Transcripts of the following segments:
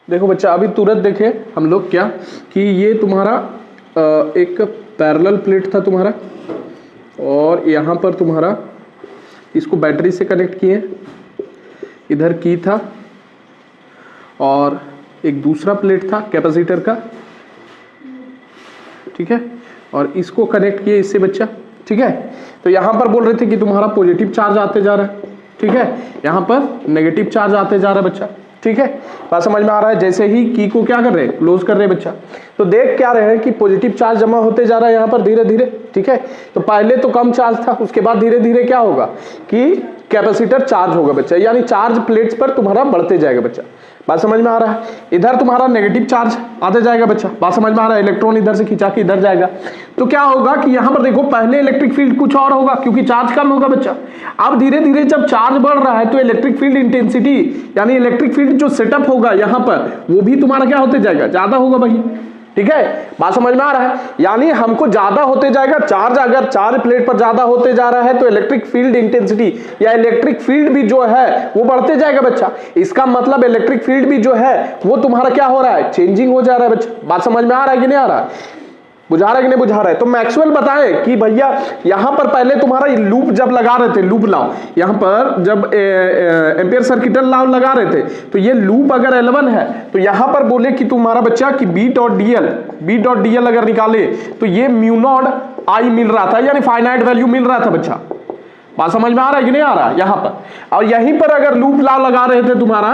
देखो बच्चा अभी तुरंत देखे हम लोग क्या कि ये तुम्हारा एक पैरेलल प्लेट था तुम्हारा, और यहाँ पर तुम्हारा इसको बैटरी से कनेक्ट किए, इधर की था, और एक दूसरा प्लेट था कैपेसिटर का, ठीक है, और इसको कनेक्ट किए इससे बच्चा, ठीक है। तो यहाँ पर बोल रहे थे कि तुम्हारा पॉजिटिव चार्ज आते जा रहा है, ठीक है, यहाँ पर नेगेटिव चार्ज आते जा रहा है बच्चा, ठीक है, बात समझ में आ रहा है। जैसे ही की को क्या कर रहे हैं, क्लोज कर रहे हैं बच्चा, तो देख क्या रहे हैं कि पॉजिटिव चार्ज जमा होते जा रहा है यहाँ पर धीरे धीरे, ठीक है। तो पहले तो कम चार्ज था, उसके बाद धीरे धीरे क्या होगा कि कैपेसिटर चार्ज होगा बच्चा, यानी चार्ज प्लेट्स पर तुम्हारा बढ़ते जाएगा बच्चा, बात समझ में आ रहा है। इधर तुम्हारा नेगेटिव चार्ज आते जाएगा बच्चा, बात समझ में आ रहा है, इलेक्ट्रॉन इधर से खिंचा के इधर जाएगा। तो क्या होगा कि यहाँ पर देखो पहले इलेक्ट्रिक फील्ड कुछ और होगा क्योंकि चार्ज कम होगा बच्चा। अब धीरे धीरे जब चार्ज बढ़ रहा है तो इलेक्ट्रिक फील्ड इंटेंसिटी यानी इलेक्ट्रिक फील्ड जो सेटअप होगा यहाँ पर वो भी तुम्हारा क्या होते जाएगा, ज्यादा होगा भाई, ठीक है, बात समझ में आ रहा है। यानी हमको ज्यादा होते जाएगा चार्ज, अगर चार्ज प्लेट पर ज्यादा होते जा रहा है तो इलेक्ट्रिक फील्ड इंटेंसिटी या इलेक्ट्रिक फील्ड भी जो है वो बढ़ते जाएगा बच्चा। इसका मतलब इलेक्ट्रिक फील्ड भी जो है वो तुम्हारा क्या हो रहा है, चेंजिंग हो जा रहा है बच्चा, बात समझ में आ रहा है कि नहीं आ रहा है, बुझा रहा है कि नहीं बुझा रहा है। तो मैक्सवेल बताए कि भैया यहां पर पहले तुम्हारा लूप जब लगा रहे थे, लूप लॉ यहां पर जब एम्पियर सर्किटल लॉ लगा रहे थे, तो ये लूप अगर L1 है तो यहां पर बोले कि तुम्हारा बच्चा कि B डॉट DL अगर निकाले तो ये म्यू नॉट I मिल रहा था, यानी फाइनाइट वैल्यू मिल रहा था बच्चा, बात समझ में आ रहा है कि नहीं आ रहा है यहां पर। और यहीं पर अगर लूप लॉ लगा रहे थे तुम्हारा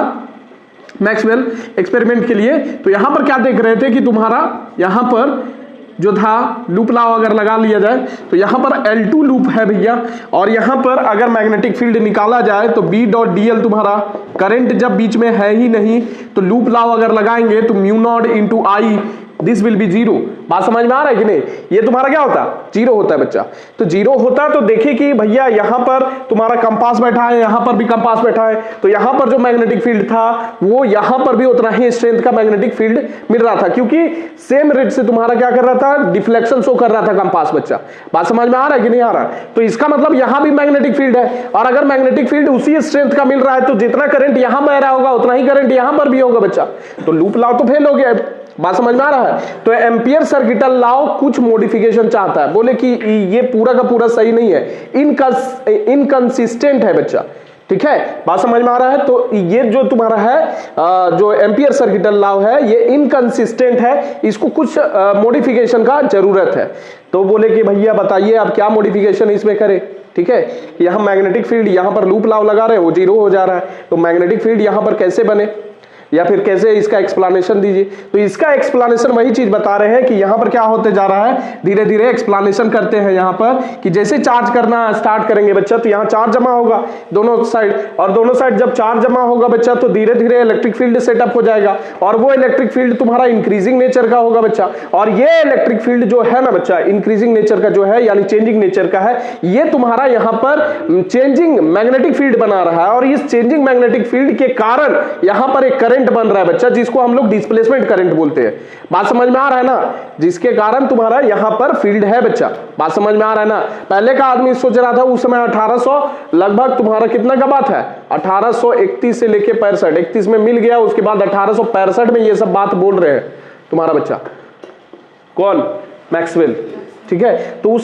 मैक्सवेल एक्सपेरिमेंट के लिए, तो यहां पर क्या देख रहे थे कि तुम्हारा यहां पर जो था लूप लॉ अगर लगा लिया जाए तो यहां पर L2 लूप है भैया, और यहां पर अगर मैग्नेटिक फील्ड निकाला जाए तो B डॉट DL तुम्हारा करंट जब बीच में है ही नहीं, तो लूप लॉ अगर लगाएंगे तो mu naught into I this will be zero, बात समझ में आ रहा है कि नहीं। ये तुम्हारा क्या होता है, जीरो होता है बच्चा। तो जीरो होता तो देखिए कि भैया यहां पर तुम्हारा कंपास बैठा है, यहां पर भी कंपास बैठा है, तो यहां पर जो मैग्नेटिक फील्ड था वो यहां पर भी उतना ही स्ट्रेंथ का मैग्नेटिक फील्ड मिल रहा था, क्योंकि सेम रेट से तुम्हारा क्या कर रहा था, डिफ्लेक्शन शो कर रहा था कंपास बच्चा, बात समझ में आ रहा है कि नहीं आ रहा है। तो इसका मतलब यहां भी मैग्नेटिक फील्ड है, और अगर मैग्नेटिक फील्ड उसी स्ट्रेंथ का मिल रहा है तो जितना करंट यहां बह रहा होगा उतना ही करंट यहां पर भी होगा बच्चा, तो लूप लॉ तो फेल हो गया, बात समझ में आ रहा है। तो एम्पियर सर्किटल लॉ कुछ मॉडिफिकेशन चाहता है, बोले कि ये पूरा का पूरा सही नहीं है, इनकंसिस्टेंट है बच्चा, ठीक है, बात समझ में आ रहा है। तो ये जो तुम्हारा है जो एम्पियर सर्किटल लॉ है ये इनकंसिस्टेंट है, इसको कुछ मॉडिफिकेशन का जरूरत है। तो बोले कि भैया बताइए आप क्या मॉडिफिकेशन इसमें करें, ठीक है, यहां मैग्नेटिक फील्ड यहां पर लूप लॉ लगा रहे हैं वो जीरो हो जा रहा है, तो मैग्नेटिक फील्ड यहां पर कैसे बने या फिर कैसे इसका एक्सप्लेनेशन दीजिए। तो इसका एक्सप्लेनेशन वही चीज बता रहे हैं कि यहां पर क्या होते जा रहा है, धीरे धीरे एक्सप्लेनेशन करते हैं यहां पर कि जैसे चार्ज करना स्टार्ट करेंगे बच्चा तो यहां चार्ज जमा होगा दोनों साइड, और दोनों साइड जब चार्ज जमा होगा बच्चा तो धीरे धीरे इलेक्ट्रिक फील्ड सेटअप हो जाएगा, और वो इलेक्ट्रिक फील्ड तुम्हारा इंक्रीजिंग नेचर का होगा बच्चा। और ये इलेक्ट्रिक फील्ड जो है ना बच्चा इंक्रीजिंग नेचर का जो है यानी चेंजिंग नेचर का है, ये तुम्हारा यहां पर चेंजिंग मैग्नेटिक फील्ड बना रहा है, और इस चेंजिंग मैग्नेटिक फील्ड के कारण यहां पर एक करंट बन रहा है बच्चा जिसको हम लोग डिस्प्लेसमेंट करंट बोलते हैं, बात समझ में आ रहा है ना, जिसके कारण तुम्हारा यहां पर फील्ड है बच्चा, बात समझ में आ रहा है ना। पहले का आदमी सोच रहा था उस समय 1800 लगभग तुम्हारा कितना का बात है 1831 से लेके 65, 31 में मिल गया, उसके बाद 1865 में ये सब बात बोल रहे हैं तुम्हारा बच्चा, कौन, मैक्सवेल, ठीक है। तो उस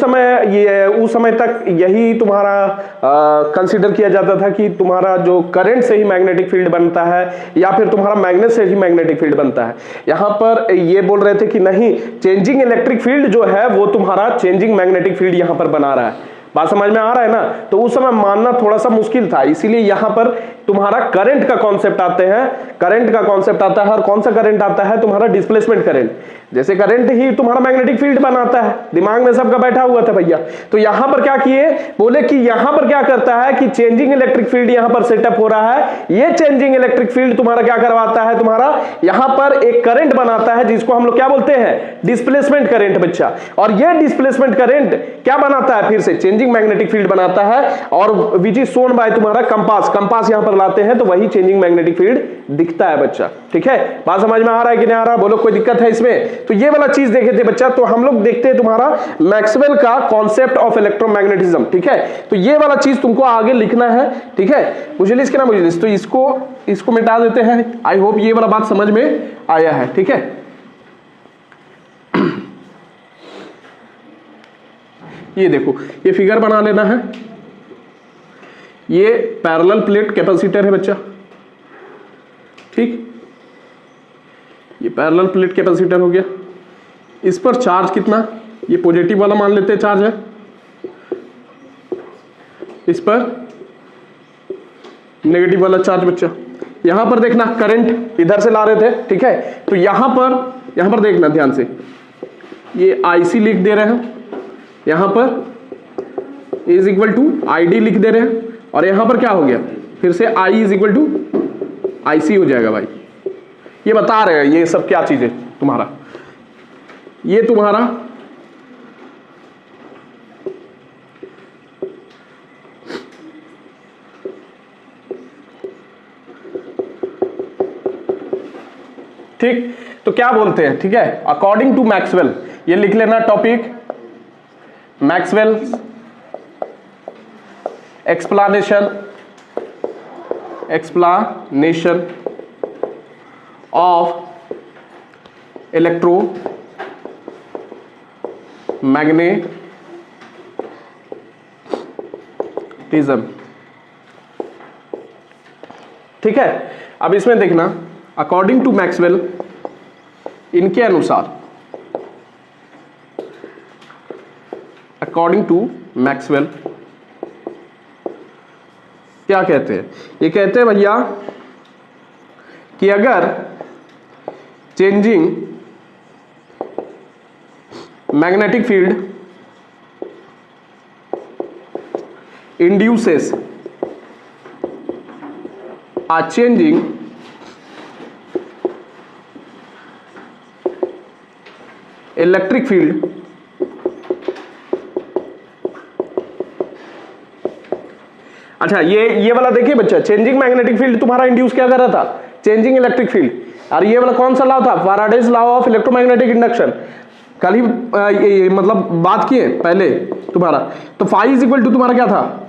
समय तक यही तुम्हारा कंसीडर किया जाता था कि तुम्हारा जो करंट से ही मैग्नेटिक फील्ड बनता है या फिर तुम्हारा मैग्नेट से ही मैग्नेटिक फील्ड बनता है। यहां पर ये बोल रहे थे कि नहीं, चेंजिंग इलेक्ट्रिक फील्ड जो है वो तुम्हारा चेंजिंग मैग्नेटिक फील्ड यहां पर बना रहा है, बात समझ में आ रहा है ना। तो उस समय मानना थोड़ा सा मुश्किल था, इसीलिए यहां पर तुम्हारा करंट का कॉन्सेप्ट आते हैं, करंट का कॉन्सेप्ट आता है, और कौन सा करंट आता है तुम्हारा डिस्प्लेसमेंट करंट, जैसे करंट ही तुम्हारा मैग्नेटिक फील्ड बनाता है, दिमाग में सबका बैठा हुआ था भैया। तो यहां पर क्या किए, बोले कि यहां पर क्या करता है कि चेंजिंग इलेक्ट्रिक फील्ड यहां पर सेटअप हो रहा है, ये चेंजिंग इलेक्ट्रिक फील्ड तुम्हारा क्या करवाता है, तुम्हारा यहां पर एक करंट बनाता है जिसको हम लोग क्या बोलते हैं, डिस्प्लेसमेंट करंट बच्चा। और ये डिस्प्लेसमेंट करंट क्या बनाता है, फिर से चेंजिंग चेंजिंग मैग्नेटिक फील्ड बनाता है, और विच इज शोन बाय तुम्हारा कंपास। कंपास यहां पर लाते हैं तो वही चेंजिंग मैग्नेटिक फील्ड दिखता है बच्चा। ठीक है, बात समझ में आ रहा है कि नहीं आ रहा? बोलो कोई दिक्कत है इसमें? तो ये वाला चीज देखे थे बच्चा। तो हम लोग देखते हैं तुम्हारा मैक्सवेल का कॉन्सेप्ट ऑफ इलेक्ट्रोमैग्नेटिज्म। ठीक है, तो ये वाला चीज तुमको आगे लिखना है। ठीक है, मुझे इसके ना मुझे, तो इसको मिटा देते हैं। आई होप ये वाला बात समझ में आया है। ठीक है, ये देखो, ये फिगर बना लेना है। ये पैरेलल प्लेट कैपेसिटर है बच्चा। ठीक, ये पैरेलल प्लेट कैपेसिटर हो गया। इस पर चार्ज कितना, ये पॉजिटिव वाला मान लेते हैं चार्ज है। इस पर नेगेटिव वाला चार्ज बच्चा। यहां पर देखना, करंट इधर से ला रहे थे। ठीक है, तो यहां पर देखना ध्यान से, ये आईसी लिख दे रहे हैं, यहां पर इज इक्वल टू आईडी लिख दे रहे हैं, और यहां पर क्या हो गया, फिर से आई इज इक्वल टू आईसी हो जाएगा भाई। ये बता रहे हैं ये सब क्या चीज है तुम्हारा, ये तुम्हारा ठीक। तो क्या बोलते हैं, ठीक है, अकॉर्डिंग टू मैक्सवेल, ये लिख लेना topic, Maxwell explanation of electromagnetism. ठीक है, अब इसमें देखना, अकॉर्डिंग टू मैक्सवेल, इनके अनुसार, अकॉर्डिंग टू मैक्सवेल क्या कहते हैं, ये कहते हैं भैया कि अगर चेंजिंग मैग्नेटिक फील्ड इंड्यूसेस आ चेंजिंग इलेक्ट्रिक फील्ड अच्छा, ये वाला देखिए बच्चा, चेंजिंग मैग्नेटिक फील्ड तुम्हारा इंड्यूस क्या कर रहा था, चेंजिंग इलेक्ट्रिक फील्ड। और ये वाला कौन सा लॉ था, Faraday's law of electromagnetic induction. कल ही मतलब बात किए पहले तुम्हारा। तो फाई इज इक्वल टू तुम्हारा क्या था,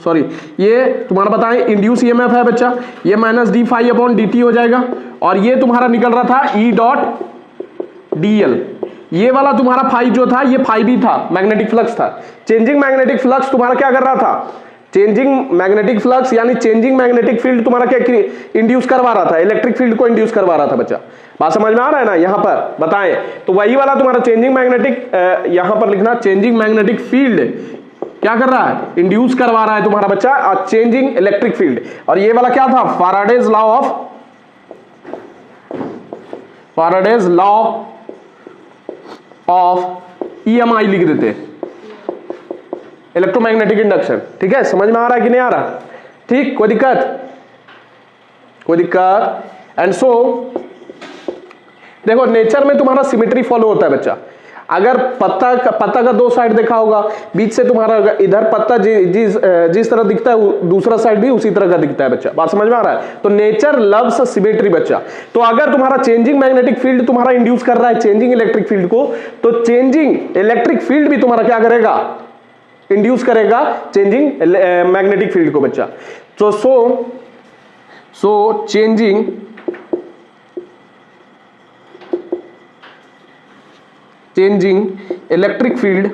सॉरी, ये तुम्हारा बताएं इंड्यूस ईएमएफ है बच्चा, ये minus d phi upon D t हो जाएगा, और ये तुम्हारा निकल रहा था ई डॉट डी एल। ये वाला तुम्हारा फाई जो था, ये फाई भी था, मैग्नेटिक फ्लक्स था। चेंजिंग मैग्नेटिक फ्लक्स तुम्हारा क्या कर रहा था, चेंजिंग मैग्नेटिक फ्लक्स यानी चेंजिंग मैग्नेटिक फील्ड तुम्हारा क्या इंड्यूस करवा रहा था, इलेक्ट्रिक फील्ड को इंड्यूस करवा रहा था बच्चा। बात समझ में आ रहा है ना, यहां पर बताएं। तो वही वाला तुम्हारा चेंजिंग मैग्नेटिक, यहां पर लिखना, चेंजिंग मैग्नेटिक फील्ड क्या कर रहा है, इंड्यूस करवा रहा है तुम्हारा बच्चा चेंजिंग इलेक्ट्रिक फील्ड। और ये वाला क्या था, फैराडेज लॉ ऑफ ईएमआई लिख देते हैं, इलेक्ट्रोमैग्नेटिक इंडक्शन। ठीक है, समझ में आ रहा है कि नहीं आ रहा? ठीक, कोई दिक्कत? एंड सो देखो, नेचर में तुम्हारा सिमेट्री फॉलो होता है बच्चा। अगर पत्ता का दो साइड देखा होगा, बीच से तुम्हारा इधर पत्ता जिस तरह दिखता है, दूसरा साइड भी उसी तरह का दिखता है बच्चा। बात समझ में आ रहा है? तो नेचर लव्स सिमेट्री बच्चा। तो अगर तुम्हारा चेंजिंग मैग्नेटिक फील्ड तुम्हारा इंड्यूस कर रहा है चेंजिंग इलेक्ट्रिक फील्ड को, तो चेंजिंग इलेक्ट्रिक फील्ड भी तुम्हारा क्या करेगा, इंड्यूस करेगा चेंजिंग मैग्नेटिक फील्ड को बच्चा। तो so changing electric field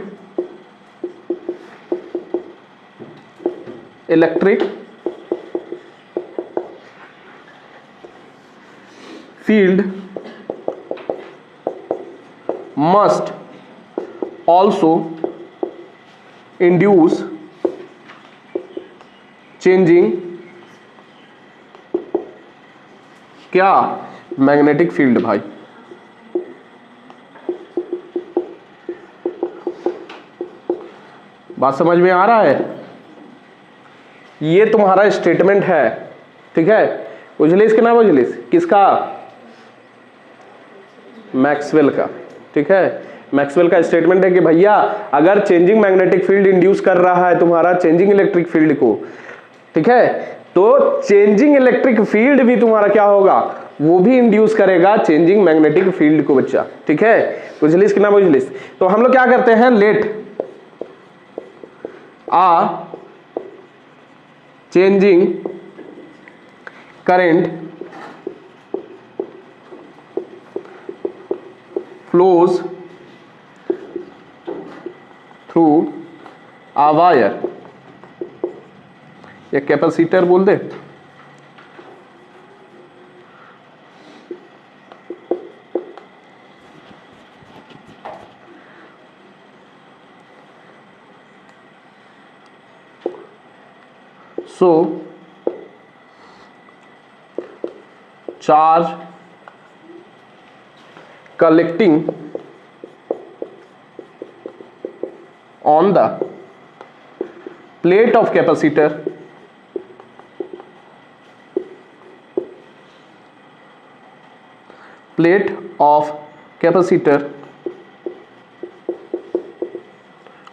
must also induce changing क्या, मैग्नेटिक फील्ड भाई। बात समझ में आ रहा है? ये तुम्हारा स्टेटमेंट है, ठीक है। उजलिस के नाम, उजलिस किसका, मैक्सवेल का, ठीक है। मैक्सवेल का स्टेटमेंट है कि भैया अगर चेंजिंग मैग्नेटिक फील्ड इंड्यूस कर रहा है तुम्हारा चेंजिंग इलेक्ट्रिक फील्ड को, ठीक है, तो चेंजिंग इलेक्ट्रिक फील्ड भी तुम्हारा क्या होगा, वो भी इंड्यूस करेगा चेंजिंग मैग्नेटिक फील्ड को बच्चा, ठीक है। बुझलिस कि ना बुझलिस? तो हम लोग क्या करते हैं, late uh changing current flows through a wire, या कैपेसिटर बोल दे, so charge collecting on the plate of capacitor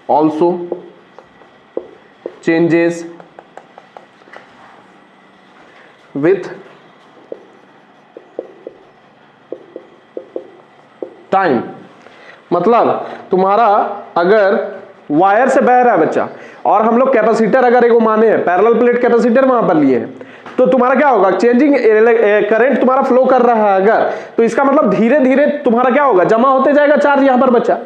also changes with time. मतलब तुम्हारा अगर वायर से बह रहा है बच्चा और हम लोग कैपेसिटर अगर एगो माने हैं, पैरेलल प्लेट कैपेसिटर वहां पर लिए हैं, तो तुम्हारा क्या होगा, चेंजिंग करंट तुम्हारा फ्लो कर रहा है अगर, तो इसका मतलब धीरे धीरे तुम्हारा क्या होगा, जमा होते जाएगा चार्ज यहां पर बच्चा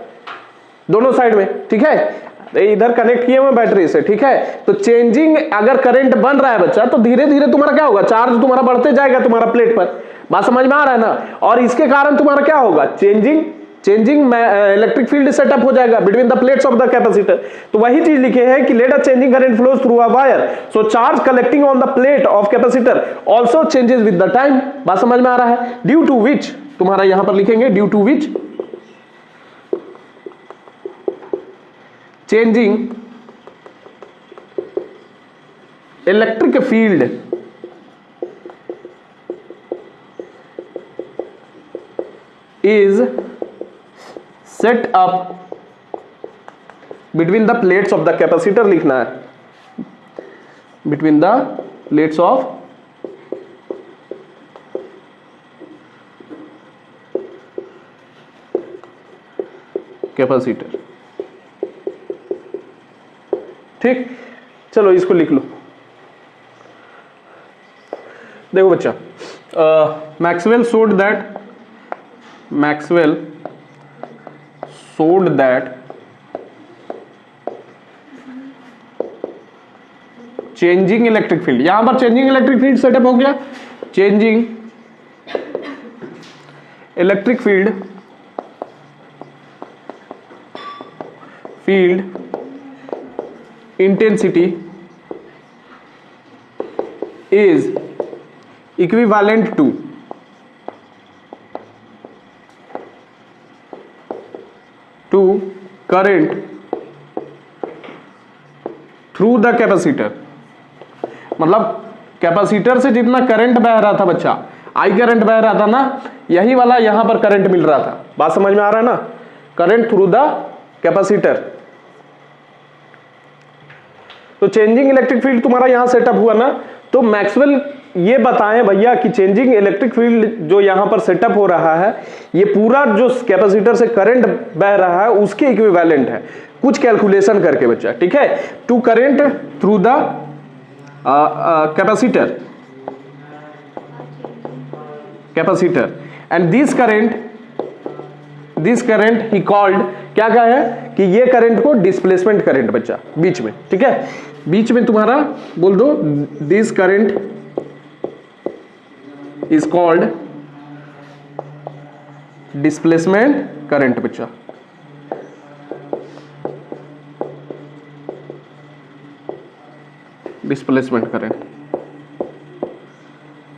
दोनों साइड में, ठीक है, इधर कनेक्ट किए हुए बैटरी से, ठीक है। तो चेंजिंग अगर करंट बन रहा है बच्चा तो धीरे धीरे तुम्हारा क्या होगा, चार्ज तुम्हारा बढ़ते जाएगा तुम्हारा प्लेट पर, बात समझ में आ रहा है ना। और इसके कारण तुम्हारा क्या होगा, चेंजिंग इलेक्ट्रिक फील्ड सेटअप हो जाएगा between the plates of the capacitor. तो वही चीज लिखे हैं कि let a changing current flows through a wire, so charge collecting on the plate of capacitor also changes with the time. बात समझ में आ रहा है। ड्यू टू विच, तुम्हारा यहां पर लिखेंगे due to which changing electric field is set up between the plates of the capacitor, लिखना है between the plates of capacitor. ठीक, चलो इसको लिख लो। देखो बच्चा, Maxwell showed that changing electric field, यहां पर चेंजिंग इलेक्ट्रिक फील्ड सेटअप हो गया, changing electric field intensity is equivalent to current through the capacitor। मतलब कैपेसिटर से जितना करंट बह रहा था बच्चा, आई करंट बह रहा था ना, यही वाला यहां पर करंट मिल रहा था। बात समझ में आ रहा है ना, करंट थ्रू द कैपेसिटर। तो चेंजिंग इलेक्ट्रिक फील्ड तुम्हारा यहां सेटअप हुआ ना, तो मैक्सवेल ये बताएं भैया कि चेंजिंग इलेक्ट्रिक फील्ड जो यहां पर सेटअप हो रहा है, ये पूरा जो कैपेसिटर से करंट बह रहा है उसके इक्विवेलेंट है, कुछ कैलकुलेशन करके बच्चा, ठीक है। To current through the capacitor and this current ही कॉल्ड, क्या कहा है कि ये करंट को डिस्प्लेसमेंट करंट बच्चा, बीच में, ठीक है, बीच में तुम्हारा बोल दो, this current is called displacement current बच्चा। डिस्प्लेसमेंट करंट,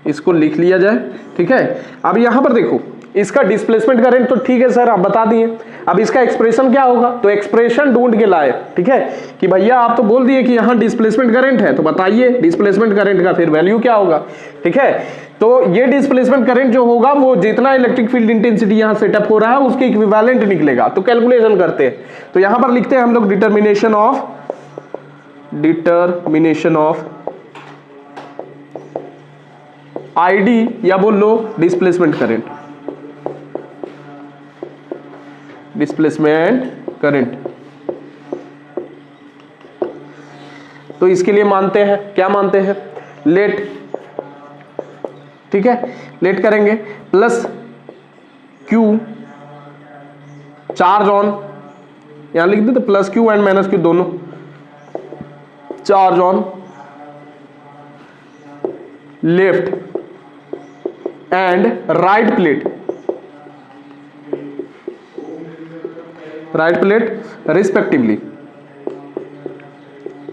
इसको लिख लिया जाए, ठीक है। अब यहां पर देखो, इसका डिस्प्लेसमेंट करंट तो ठीक है सर आप बता दिए, अब इसका एक्सप्रेशन क्या होगा, तो एक्सप्रेशन ढूंढ के लाए, ठीक है कि भैया आप तो बोल दिए कि यहाँ डिस्प्लेसमेंट करंट है, तो बताइए डिस्प्लेसमेंट करंट का फिर वैल्यू क्या होगा, ठीक है। तो ये डिस्प्लेसमेंट करंट जो होगा वो जितना इलेक्ट्रिक फील्ड इंटेंसिटी यहाँ सेटअप हो रहा है उसके इक्विवेलेंट निकलेगा। तो कैलकुलेशन करते हैं, तो यहां पर लिखते हैं हम लोग डिटर्मिनेशन ऑफ आईडी या बोल लो डिस्प्लेसमेंट करंट। तो इसके लिए मानते हैं, क्या मानते हैं, लेट, ठीक है, लेट करेंगे प्लस क्यू चार्ज ऑन, यहां लिख देते plus Q and minus Q दोनों, charge on left and right plate respectively.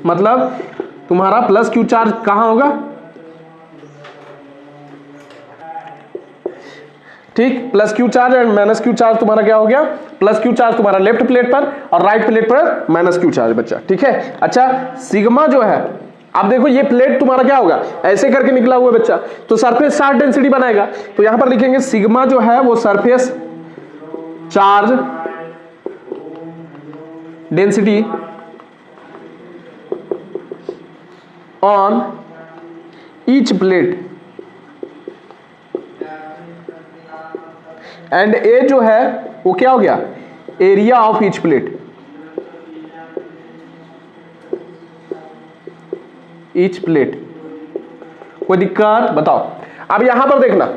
मतलब तुम्हारा प्लस क्यू चार्ज कहां होगा, ठीक, plus Q charge and minus Q charge तुम्हारा क्या हो गया, प्लस क्यू चार्ज तुम्हारा लेफ्ट प्लेट पर और राइट प्लेट पर माइनस क्यू चार्ज बच्चा, ठीक है। अच्छा सिग्मा जो है, अब देखो ये प्लेट तुम्हारा क्या होगा, ऐसे करके निकला हुआ बच्चा, तो सरफेस चार्ज डेंसिटी बनाएगा, तो यहां पर लिखेंगे सिग्मा जो है वो surface charge density on each plate and A जो है वो क्या हो गया, एरिया ऑफ ईच प्लेट, कोई दिक्कत बताओ। अब यहां पर देखना,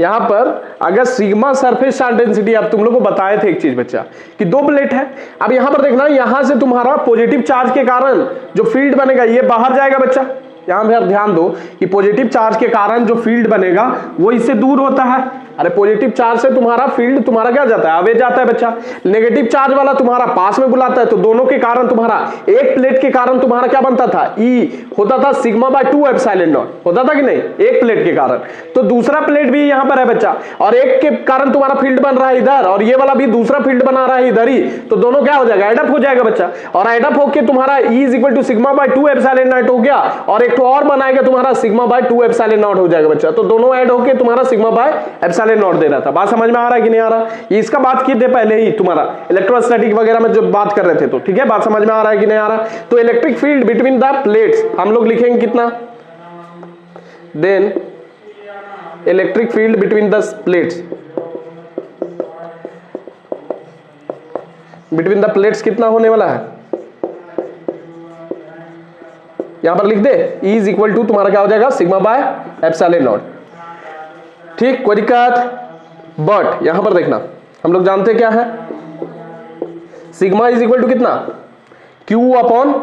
यहां पर अगर सिग्मा सरफेस चार्ज डेंसिटी, अब तुम लोग को बताए थे एक चीज बच्चा कि दो प्लेट है, अब यहां पर देखना यहां से तुम्हारा पॉजिटिव चार्ज के कारण जो फील्ड बनेगा ये बाहर जाएगा बच्चा, यहां पर ध्यान दो कि पॉजिटिव चार्ज के कारण जो फील्ड बनेगा वो इससे दूर होता है, अरे पॉजिटिव चार्ज से तुम्हारा फील्ड तुम्हारा क्या जाता है, अवे जाता है बच्चा, नेगेटिव चार्ज वाला तुम्हारा पास में बुलाता है, तो दोनों के कारण तुम्हारा एक प्लेट के कारण तुम्हारा क्या बनता था, ई होता था सिग्मा बाय 2 एप्सिलॉन नॉट, होता था कि नहीं, एक प्लेट के कारण। तो दूसरा प्लेट भी यहां पर है बच्चा, और एक के कारण तुम्हारा फील्ड बन रहा है इधर, और ये वाला भी दूसरा फील्ड बना रहा है इधर ही, तो दोनों क्या हो जाएगा, एडअप हो जाएगा बच्चा, और एडअप होकर तुम्हारा E is equal to sigma by 2 epsilon not हो गया, और एक तो और बनाएगा तुम्हारा सिग्मा बाय 2 एप्सिलॉन नॉट हो जाएगा बच्चा, तो दोनों ऐड होकर तुम्हारा sigma by epsilon not they रहा था। बात समझ में आ रहा है कि नहीं आ रहा, ये इसका बात किए थे पहले ही तुम्हारा इलेक्ट्रोस्टैटिक वगैरह में जो बात कर रहे थे, तो ठीक है, बात समझ में आ रहा है कि नहीं आ रहा। तो electric field between the plates हम लोग लिखेंगे कितना, then electric field between the plates, between the plates कितना होने वाला है, यहां पर लिख दे E इज इक्वल टू तुम्हारा क्या हो जाएगा, सिग्मा बाय एप्सिलॉन नॉट, ठीक, कोई दिक्कत। बट यहां पर देखना हम लोग जानते क्या है, सिग्मा इज इक्वल टू कितना, Q अपॉन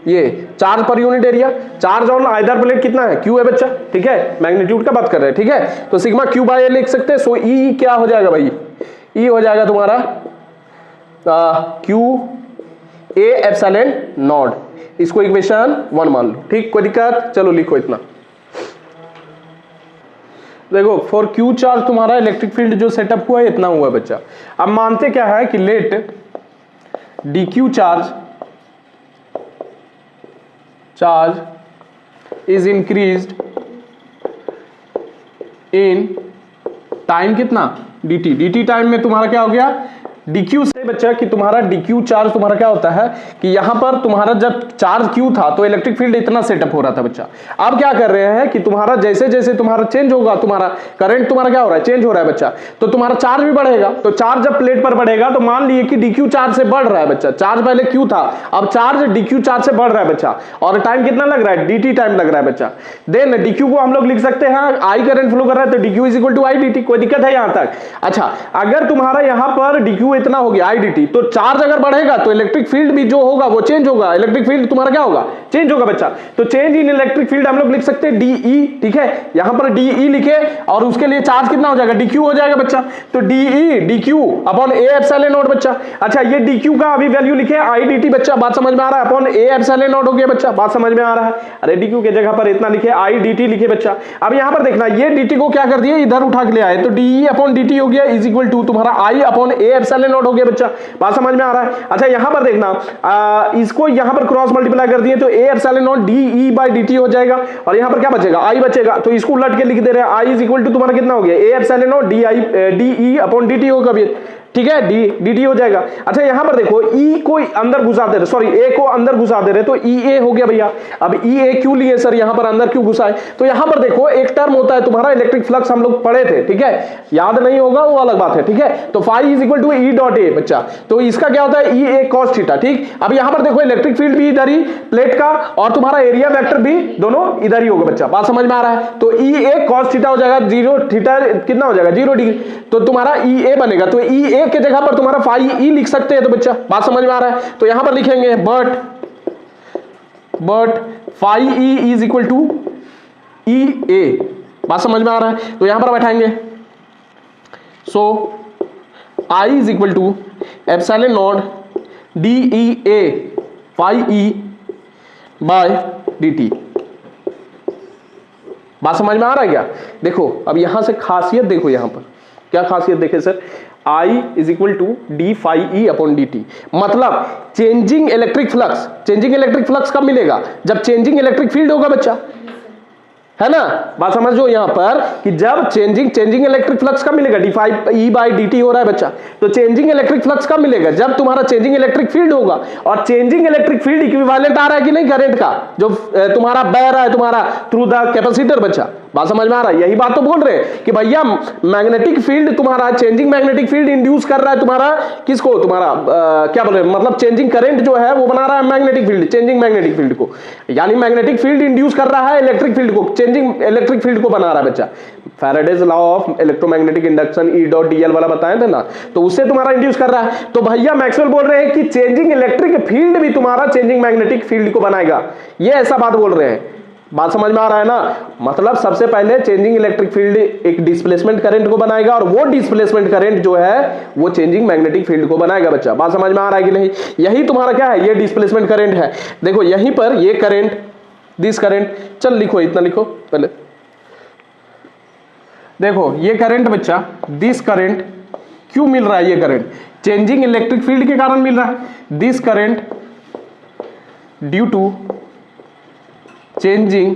ये charge per unit area, charge on either plate कितना है, Q है बच्चा, ठीक है, मैग्नीट्यूड का बात कर रहे हैं, ठीक है, तो सिग्मा Q बाय ए लिख सकते हैं। सो E क्या हो जाएगा भाई, E हो जाएगा तुम्हारा Q A एप्सिलॉन नॉट, इसको इक्वेशन 1 मान लो, ठीक, कोई दिक्कत, चलो लिखो इतना। देखो फॉर क्यू चार्ज तुम्हारा इलेक्ट्रिक फील्ड जो सेटअप हुआ है इतना हुआ बच्चा। अब मानते क्या है कि let d q charge is increased in time कितना, dt टाइम में तुम्हारा क्या हो गया, dq से बच्चा कि तुम्हारा dq चार्ज तुम्हारा क्या होता है कि यहां पर तुम्हारा जब चार्ज q था तो इलेक्ट्रिक फील्ड इतना सेटअप हो रहा था बच्चा। अब क्या कर रहे हैं कि तुम्हारा जैसे जैसे तुम्हारा चेंज होगा, तुम्हारा करंट तुम्हारा क्या हो रहा है, चेंज हो रहा है बच्चा, तो तुम्हारा चार्ज भी बढ़ेगा। तो चार्ज जब प्लेट पर बढ़ेगा तो मान लिए कि dq चार्ज से बढ़ रहा है बच्चा, चार्ज पहले q था, अब चार्ज dq चार्ज से बढ़ रहा है बच्चा, और टाइम कितना लग रहा है, dt टाइम लग रहा है बच्चा। देन dq को हम लोग लिख सकते हैं I करंट फ्लो कर रहा है तो dq is equal to I dt, कोई दिक्कत है यहां तक। अच्छा अगर तुम्हारा यहां पर dq इतना हो गया I dt, तो चार्ज अगर बढ़ेगा तो इलेक्ट्रिक फील्ड भी जो होगा वो चेंज होगा, इलेक्ट्रिक फील्ड तुम्हारा क्या होगा, चेंज होगा बच्चा। तो चेंज इन इलेक्ट्रिक फील्ड हम लोग लिख सकते हैं डीई, ठीक है, यहां पर डीई लिखे और उसके लिए चार्ज कितना हो जाएगा, डीक्यू हो जाएगा बच्चा। तो d E d q upon A epsilon not बच्चा। अच्छा ये डीक्यू का अभी वैल्यू लिखे आई डी टी बच्चा, बात समझ में आ रहा है, अपॉन ए एप्सिलॉन नॉट हो गया बच्चा, बात समझ में आ रहा है। अरे डीक्यू के जगह पर इतना लिखे आई डी टी लिखे बच्चा। अब यहां पर देखना ये dt को क्या कर दिया, इधर उठा के ले आए, तो डीई अपॉन dt हो गया इज इक्वल टू तुम्हारा आई अपॉन ए एप्सिलॉन नॉट हो गया बच्चा, बात समझ में आ रहा है। अच्छा यहां पर देखना इसको यहां पर क्रॉस मल्टीप्लाई कर दिए तो ए epsilon not D by dt हो जाएगा और यहां पर क्या बचेगा, आई बचेगा। तो इसको उलट के लिख दे रहे हैं, आई इज इक्वल टू तुम्हारा कितना हो गया, ए epsilon not D upon dt होगा, ठीक है, डी हो जाएगा। अच्छा यहां पर देखो ई को अंदर घुसा दे रहे, सॉरी ए को अंदर घुसा दे रहे, तो ई ए हो गया भैया। अब ई ए क्यों लिए सर, यहां पर अंदर क्यों घुसाए, तो यहां पर देखो एक टर्म होता है तुम्हारा इलेक्ट्रिक फ्लक्स, हम लोग पढ़े थे, ठीक है, याद नहीं होगा वो अलग बात है, ठीक है। तो phi is equal to E dot A बच्चा, तो इसका क्या होता है ई ए कॉस थीटा, ठीक। अब यहां पर देखो इलेक्ट्रिक फील्ड भी इधर ही प्लेट का और तुम्हारा एरिया वेक्टर भी दोनों इधर ही होगा बच्चा, बात समझ में आ रहा है। तो ई ए कॉस थीटा हो जाएगा, जीरो थीटा कितना हो जाएगा 0 डिग्री, तो तुम्हारा ई ए बनेगा। तो ई ए के जगह पर तुम्हारा फाई ई लिख सकते हैं, तो बच्चा बात समझ में आ रहा है। तो यहां पर लिखेंगे but phi E is equal to E A, बात समझ में आ रहा है। तो यहां पर बैठाएंगे, so I is equal to epsilon not D E A phi E by D T, बात समझ में आ रहा है क्या। देखो अब यहां से खासियत देखो, यहां पर क्या खासियत देखे sir, I is equal to D phi E upon D T, मतलब changing electric flux, changing electric flux कब मिलेगा, जब चेंजिंग इलेक्ट्रिक फील्ड होगा बच्चा, है ना, बात समझो यहां पर कि जब चेंजिंग इलेक्ट्रिक फ्लक्स कब मिलेगा, d phi E by d t हो रहा है बच्चा। तो चेंजिंग इलेक्ट्रिक फ्लक्स कब मिलेगा, जब तुम्हारा चेंजिंग इलेक्ट्रिक फील्ड होगा, और चेंजिंग इलेक्ट्रिक फील्ड इक्विवेलेंट आ रहा है कि नहीं करंट का, जो तुम्हारा बह रहा है तुम्हारा थ्रू द कैपेसिटर बच्चा, बात समझ में आ रहा है। यही बात तो बोल रहे हैं कि भैया मैग्नेटिक फील्ड तुम्हारा, चेंजिंग मैग्नेटिक फील्ड इंड्यूस कर रहा है तुम्हारा किसको, तुम्हारा क्या बोल रहे हैं, मतलब चेंजिंग करंट जो है वो बना रहा है magnetic field, changing magnetic field को, यानी मैग्नेटिक फील्ड इंड्यूस कर रहा है इलेक्ट्रिक फील्ड को, चेंजिंग इलेक्ट्रिक फील्ड को बना रहा है बच्चा। Faraday's law of electromagnetic induction E dot D L वाला बताए थे ना, तो उससे तुम्हारा इंड्यूस कर रहा है। तो भैया मैक्सवेल बोल रहे हैं कि चेंजिंग इलेक्ट्रिक फील्ड भी तुम्हारा चेंजिंग मैग्नेटिक फील्ड को बनाएगा, ये ऐसा बात बोल रहे हैं, बात समझ में आ रहा है ना। मतलब सबसे पहले चेंजिंग इलेक्ट्रिक फील्ड एक डिस्प्लेसमेंट करंट को बनाएगा और वो डिस्प्लेसमेंट करंट जो है वो चेंजिंग मैग्नेटिक फील्ड को बनाएगा बच्चा, बात समझ में आ रहा है कि नहीं। यही तुम्हारा क्या है, ये डिस्प्लेसमेंट करंट है। देखो यहीं पर ये करंट, दिस करंट, चल लिखो इतना लिखो पहले, देखो ये करंट बच्चा, दिस करंट क्यों मिल रहा है, ये करंट चेंजिंग इलेक्ट्रिक फील्ड के कारण मिल रहा है। This current due to changing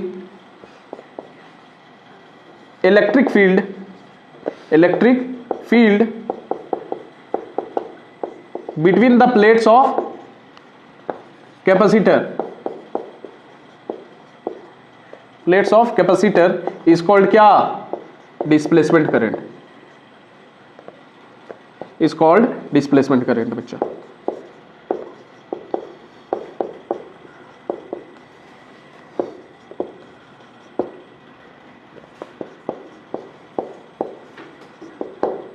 electric field between the plates of capacitor, plates of capacitor is called क्या, displacement current, is called displacement current बच्चा।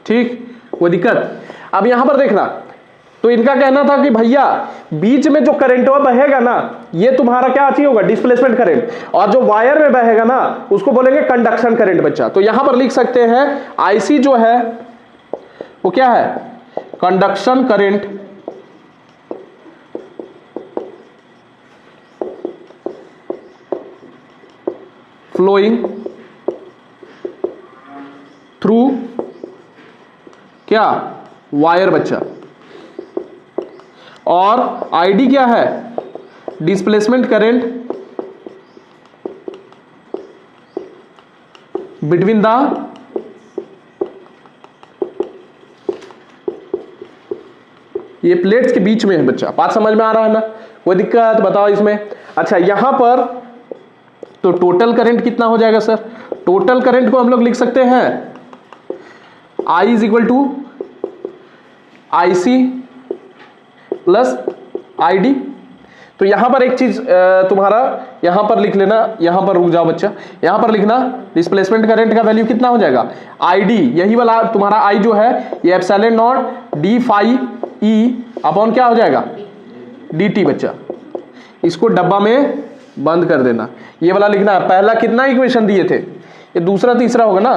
ठीक, वो दिक्कत। अब यहां पर देखना, तो इनका कहना था कि भैया बीच में जो करंट बहेगा ना, ये तुम्हारा क्या अच्छी होगा, डिस्प्लेसमेंट करंट, और जो वायर में बहेगा ना उसको बोलेंगे कंडक्शन करंट बच्चा। तो यहां पर लिख सकते हैं आईसी जो है वो क्या है, कंडक्शन करंट फ्लोइंग थ्रू क्या, वायर बच्चा, और आईडी क्या है, डिस्प्लेसमेंट करंट बिटवीन द ये प्लेट्स के बीच में है बच्चा, बात समझ में आ रहा है ना, कोई दिक्कत बताओ इसमें। अच्छा यहां पर तो टोटल करंट कितना हो जाएगा सर, टोटल करंट को हम लोग लिख सकते हैं I is equal to I C plus I D. तो यहां पर एक चीज तुम्हारा यहां पर लिख लेना, यहां पर रुक जाओ बच्चा, यहां पर लिखना डिस्प्लेसमेंट करंट का वैल्यू कितना हो जाएगा, आई डी, यही वाला तुम्हारा आई जो है ये epsilon not D phi E upon क्या हो जाएगा, डी टी बच्चा। इसको डब्बा में बंद कर देना, ये वाला लिखना है। पहला कितना इक्वेशन दिए थे, ये दूसरा तीसरा होगा ना,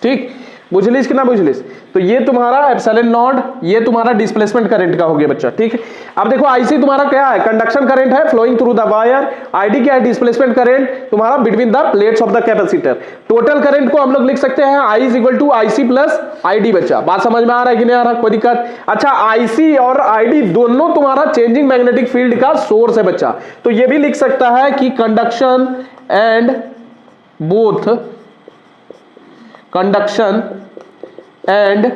ठीक, बुझलिस कि ना बुझलिस। तो ये तुम्हारा एप्सिलॉन नॉट, ये तुम्हारा डिस्प्लेसमेंट करंट का हो गया बच्चा, ठीक है। अब देखो आईसी तुम्हारा क्या है, कंडक्शन करंट है flowing through the wire. ID क्या है, डिस्प्लेसमेंट करंट तुम्हारा between the plates of the capacitor. Total current को हम लोग लिख सकते हैं I is equal to IC plus ID. बच्चा बात समझ में आ रहा है कि नहीं आ रहा, कोई दिक्कत? अच्छा, आईसी और आईडी दोनों तुम्हारा चेंजिंग मैग्नेटिक फील्ड का सोर्स है बच्चा। तो ये भी लिख सकता है कि conduction and both conduction and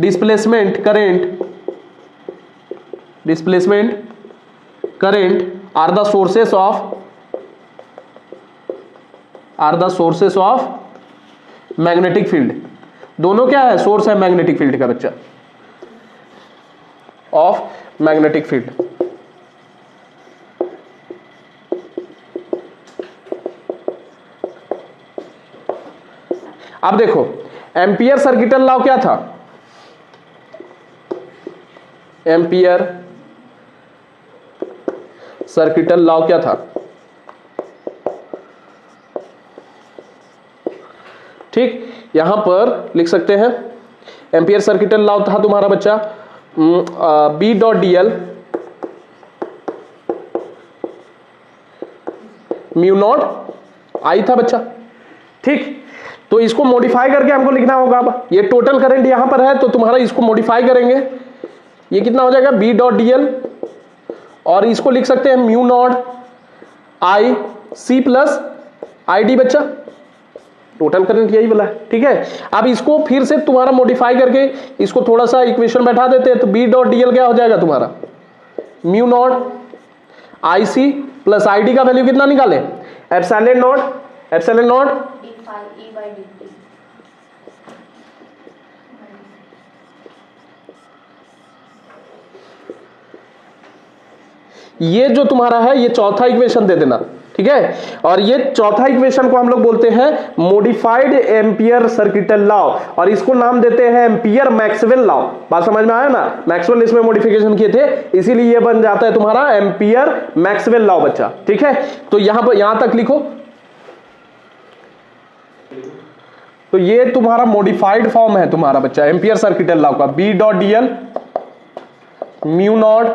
displacement current are the sources of magnetic field. दोनों क्या है, सोर्स है मैग्नेटिक फील्ड का बच्चा, ऑफ मैग्नेटिक फील्ड। अब देखो एम्पियर सर्किटल लॉ क्या था, एम्पियर सर्किटल लॉ क्या था, ठीक, यहां पर लिख सकते हैं एम्पियर सर्किटल लॉ था तुम्हारा बच्चा B dot D L mu not I था बच्चा, ठीक। तो इसको मॉडिफाई करके हमको लिखना होगा। अब ये टोटल करंट यहां पर है, तो तुम्हारा इसको मॉडिफाई करेंगे, ये कितना हो जाएगा बी डॉट डी एल, और इसको लिख सकते हैं mu not I C plus I D बच्चा। टोटल करंट यही वाला है, ठीक है। अब इसको फिर से तुम्हारा मॉडिफाई करके इसको थोड़ा सा इक्वेशन बैठा देते हैं, तो बी डॉट डी एल क्या हो जाएगा तुम्हारा mu not I C plus I D का वैल्यू कितना निकाले, एप्सिलॉन नॉट ये जो तुम्हारा है ये चौथा इक्वेशन दे देना, ठीक है। और ये चौथा इक्वेशन को हम लोग बोलते हैं मॉडिफाइड एम्पियर सर्किटल लॉ, और इसको नाम देते हैं एम्पियर मैक्सवेल लॉ। बात समझ में आया ना, मैक्सवेल इसमें मॉडिफिकेशन किए थे, इसीलिए ये बन जाता है तुम्हारा एम्पियर मैक्सवेल लॉ बच्चा, ठीक है। तो यहां पर यहां तक लिखो। तो ये तुम्हारा मॉडिफाइड फॉर्म है तुम्हारा बच्चा एम्पियर सर्किटल लॉ का, B dot D L mu not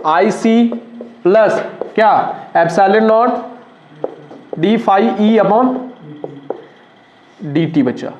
I C plus क्या epsilon not D phi E upon D T बच्चा।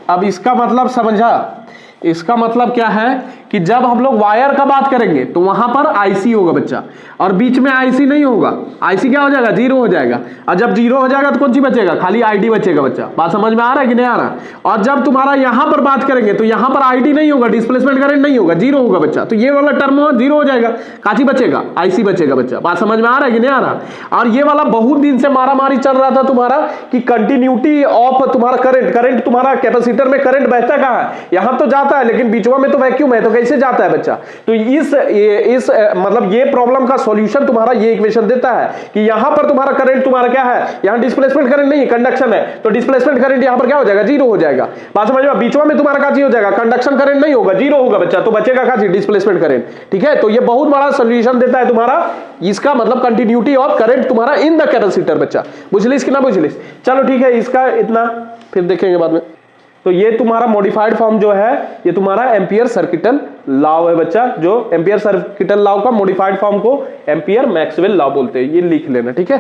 अब इसका मतलब समझा, इसका मतलब क्या है कि जब हम लोग वायर का बात करेंगे तो वहां पर आईसी होगा बच्चा, और बीच में आईसी नहीं होगा, आईसी क्या हो जाएगा, जीरो हो जाएगा। और जब जीरो हो जाएगा तो कौन सी बचेगा, खाली आईडी बचेगा बच्चा। बात समझ में आ रहा है कि नहीं आ रहा? और जब तुम्हारा यहां पर बात करेंगे तो यहां पर आईडी नहीं होगा, डिस्प्लेसमेंट करंट नहीं होगा, जीरो होगा बच्चा। तो ये वाला टर्म जीरो हो जाएगा, काची बचेगा, आईसी बचेगा बच्चा। बात समझ में आ रहा है कि नहीं आ रहा? और ये वाला बहुत दिन से मारामारी चल रहा था तुम्हारा कि कंटिन्यूटी ऑफ तुम्हारा करंट तुम्हारा कैपेसिटर में करंट बहता कहां है, यहां तो जाता है लेकिन बीचवा में तो वैक्यूम है, तो कैसे जाता है बच्चा। तो इस मतलब ये प्रॉब्लम का सॉल्यूशन तुम्हारा ये इक्वेशन देता है कि यहां पर तुम्हारा करंट तुम्हारा क्या है, यहां डिस्प्लेसमेंट करंट नहीं कंडक्शन है, तो डिस्प्लेसमेंट करंट यहां पर क्या हो जाएगा, जीरो हो जाएगा। बात समझ में, बीचवा में तुम्हारा काची हो जाएगा, कंडक्शन करंट नहीं होगा, जीरो होगा बच्चा, तो बचेगा काची, डिस्प्लेसमेंट करंट, ठीक है। तो ये बहुत बड़ा सॉल्यूशन देता है तुम्हारा, इसका मतलब कंटिन्यूटी ऑफ करंट तुम्हारा इन द कैपेसिटर बच्चा। बुझलिस कि ना बुझलिस? चलो ठीक है, इसका इतना फिर देखेंगे बाद में। तो ये तुम्हारा मॉडिफाइड फॉर्म जो है ये तुम्हारा एम्पियर सर्किटल लॉ है बच्चा, जो एम्पियर सर्किटल लॉ का मॉडिफाइड फॉर्म को एम्पियर मैक्सवेल लॉ बोलते हैं, ये लिख लेना, ठीक है।